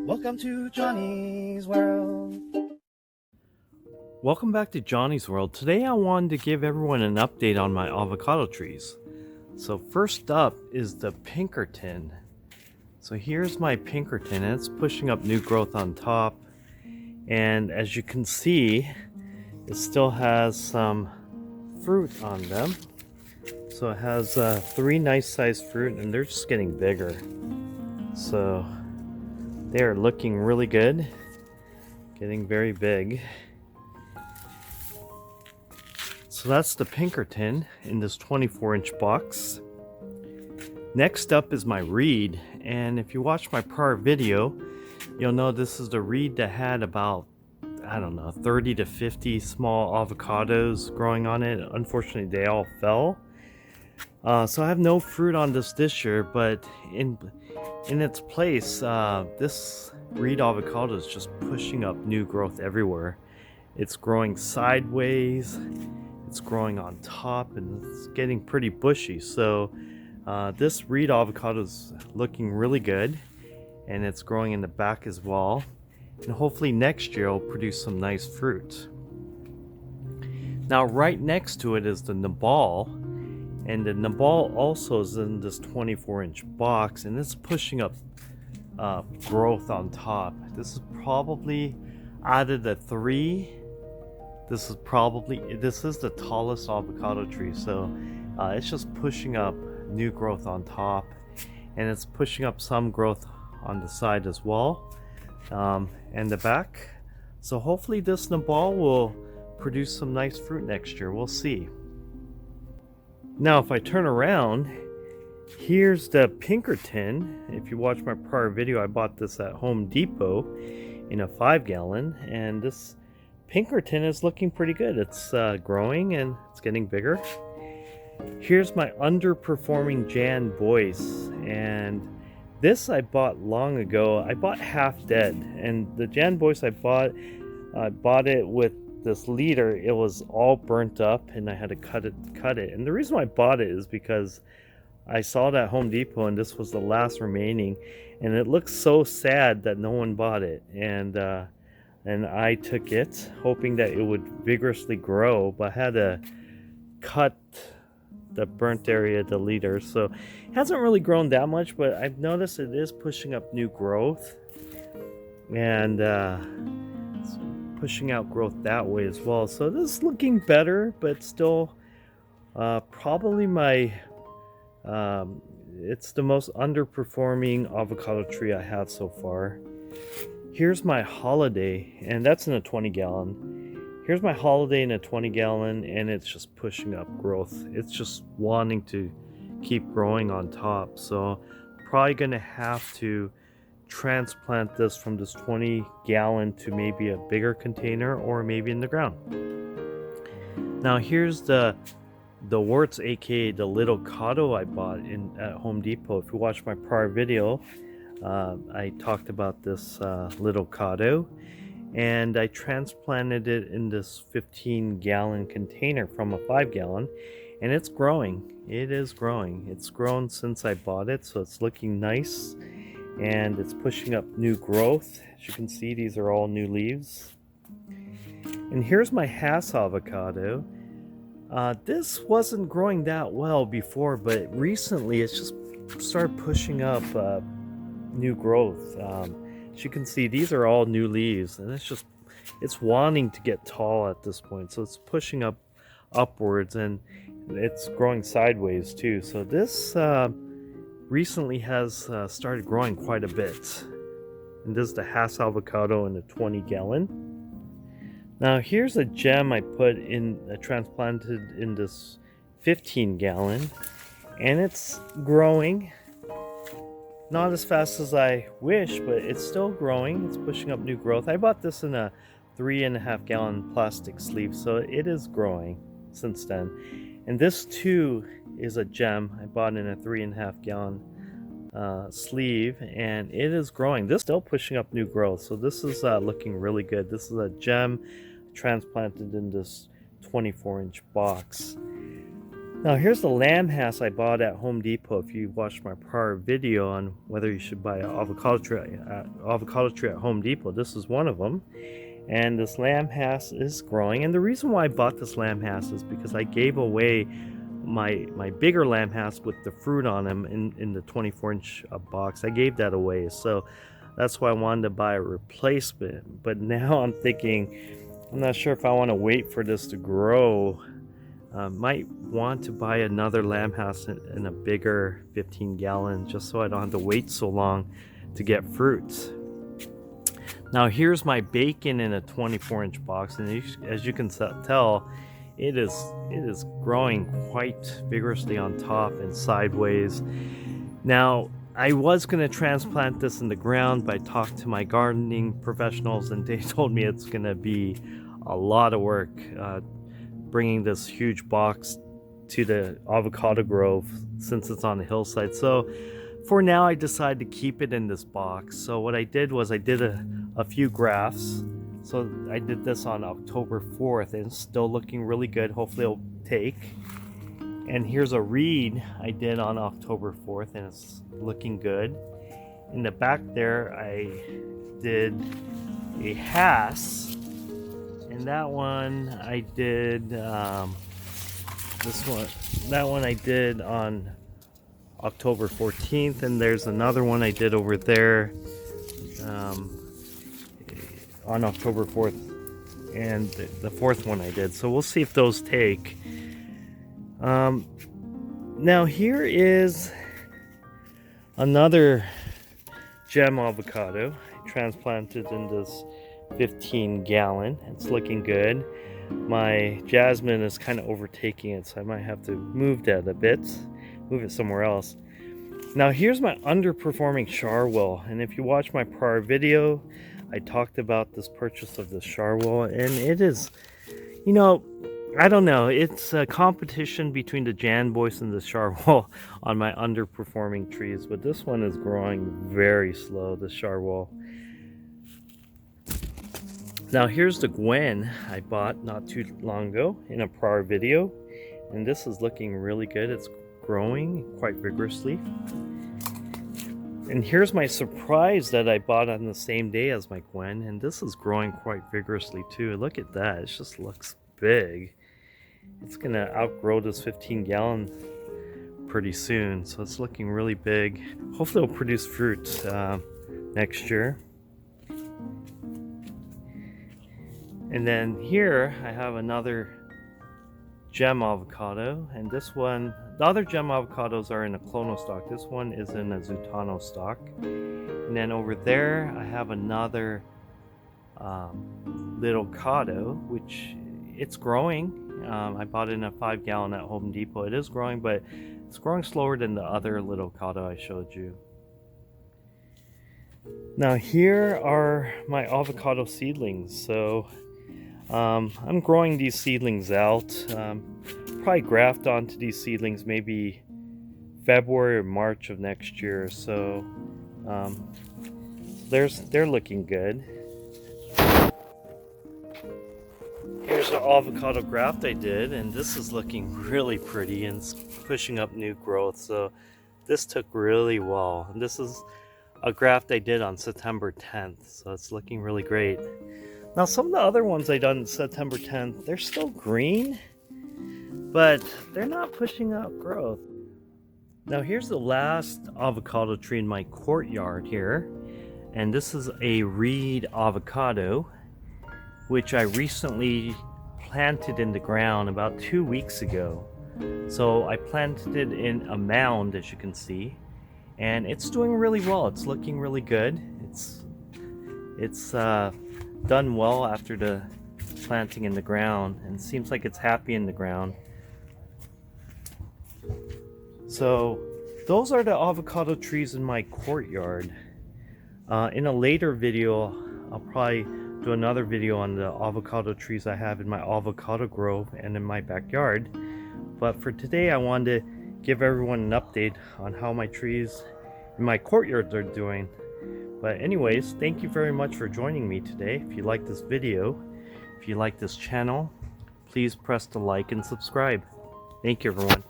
Welcome to Johnny's World. Welcome back to Johnny's World. Today I wanted to give everyone an update on my avocado trees. So first up is the Pinkerton. So here's my Pinkerton, and it's pushing up new growth on top. And as you can see, it still has some fruit on them. So it has 3 nice sized fruit, and they're just getting bigger. So they are looking really good, getting very big. So that's the Pinkerton in this 24-inch box. Next up is my reed, and if you watch my prior video, you'll know this is the reed that had about, I don't know, 30 to 50 small avocados growing on it. Unfortunately, they all fell. So I have no fruit on this year, but in its place, this reed avocado is just pushing up new growth everywhere. It's growing sideways, it's growing on top, and it's getting pretty bushy. So this reed avocado is looking really good, and it's growing in the back as well. And hopefully next year it'll produce some nice fruit. Now right next to it is the Nabal. And the Nabal also is in this 24-inch box, and it's pushing up growth on top. This is probably out of the 3. This is the tallest avocado tree. So it's just pushing up new growth on top, and it's pushing up some growth on the side as well, and the back. So hopefully this Nabal will produce some nice fruit next year. We'll see. Now if I turn around, here's the Pinkerton. If you watch my prior video, I bought this at Home Depot in a 5-gallon, and this Pinkerton is looking pretty good. It's growing and it's getting bigger. Here's my underperforming Jan Boyce, and this I bought long ago. I bought half dead, and the Jan Boyce I bought it with this leader. It was all burnt up, and I had to cut it. And the reason why I bought it is because I saw it at Home Depot, and this was the last remaining, and it looked so sad that no one bought it. And I took it hoping that it would vigorously grow, but I had to cut the burnt area, the leader. So it hasn't really grown that much, but I've noticed it is pushing up new growth, and it's pushing out growth that way as well. So this is looking better, but still probably my it's the most underperforming avocado tree I have so far. Here's my Holiday, and that's in a 20-gallon. Here's my Holiday in a 20-gallon, and it's just pushing up growth. It's just wanting to keep growing on top. So probably gonna have to transplant this from this 20-gallon to maybe a bigger container, or maybe in the ground. Now here's the Wurtz, aka the little Cado I bought at Home Depot. If you watch my prior video, I talked about this little Cado, and I transplanted it in this 15-gallon container from a 5-gallon, and it's growing. It is growing. It's grown since I bought it, so it's looking nice, and it's pushing up new growth. As you can see, these are all new leaves. And here's my Hass avocado. This wasn't growing that well before, but recently it's just started pushing up new growth. As you can see, these are all new leaves, and it's wanting to get tall at this point. So it's pushing upwards, and it's growing sideways too. So this recently has started growing quite a bit. And this is the Hass avocado in a 20-gallon. Now here's a gem I transplanted in this 15-gallon, and it's growing. Not as fast as I wish, but it's still growing. It's pushing up new growth. I bought this in a 3.5-gallon plastic sleeve, so it is growing since then. And this too is a gem I bought in a 3.5-gallon sleeve, and it is growing. This is still pushing up new growth, so this is looking really good. This is a gem transplanted in this 24-inch box. Now here's the lamb house I bought at Home Depot. If you watched my prior video on whether you should buy an avocado tree at Home Depot, this is one of them. And this lamb house is growing. And the reason why I bought this lamb house is because I gave away my bigger lamb house with the fruit on them in the 24-inch box. I gave that away, so that's why I wanted to buy a replacement. But now I'm thinking, I'm not sure if I want to wait for this to grow. Might want to buy another lamb house in a bigger 15-gallon, just so I don't have to wait so long to get fruits. Now here's my bacon in a 24-inch box, and as you can tell, it is growing quite vigorously on top and sideways. Now I was going to transplant this in the ground, but I talked to my gardening professionals and they told me it's going to be a lot of work bringing this huge box to the avocado grove since it's on the hillside. So for now I decided to keep it in this box. So what I did was I did a few grafts. So I did this on October 4th and it's still looking really good. Hopefully it'll take. And here's a reed I did on October 4th and it's looking good. In the back there I did a Hass, and that one I did that one I did on October 14th, and there's another one I did over there on October 4th, and the fourth one I did. So we'll see if those take. Now here is another gem avocado transplanted in this 15-gallon. It's looking good. My jasmine is kind of overtaking it, so I might have to move that a bit, move it somewhere else. Now here's my underperforming Sharwil, and if you watch my prior video, I talked about this purchase of the Sharwil, and it is, you know, I don't know, it's a competition between the Boyce and the Sharwil on my underperforming trees, but this one is growing very slow, the Sharwil. Now here's the Gwen I bought not too long ago in a prior video, and this is looking really good. It's growing quite vigorously. And here's my surprise that I bought on the same day as my Gwen, and this is growing quite vigorously too. Look at that, it just looks big. It's gonna outgrow this 15-gallon pretty soon, so it's looking really big. Hopefully it'll produce fruit next year. And then here I have another gem avocado, and this one, the other gem avocados are in a clonal stock. This one is in a Zutano stock. And then over there I have another little Cado, which it's growing. I bought it in a 5-gallon at Home Depot. It is growing, but it's growing slower than the other little Cado I showed you. Now here are my avocado seedlings. So I'm growing these seedlings out. Probably graft onto these seedlings maybe February or March of next year. So they're looking good. Here's an avocado graft I did, and this is looking really pretty and it's pushing up new growth. So this took really well. And this is a graft I did on September 10th, so it's looking really great. Now some of the other ones I done September 10th, they're still green, but they're not pushing up growth. Now here's the last avocado tree in my courtyard here, and this is a reed avocado, which I recently planted in the ground about 2 weeks ago. So I planted it in a mound, as you can see, and it's doing really well. It's looking really good. It's done well after the planting in the ground, and it seems like it's happy in the ground. So those are the avocado trees in my courtyard. In a later video I'll probably do another video on the avocado trees I have in my avocado grove and in my backyard. But for today I wanted to give everyone an update on how my trees in my courtyards are doing. But anyways, thank you very much for joining me today. If you like this video, if you like this channel, please press the like and subscribe. Thank you, everyone.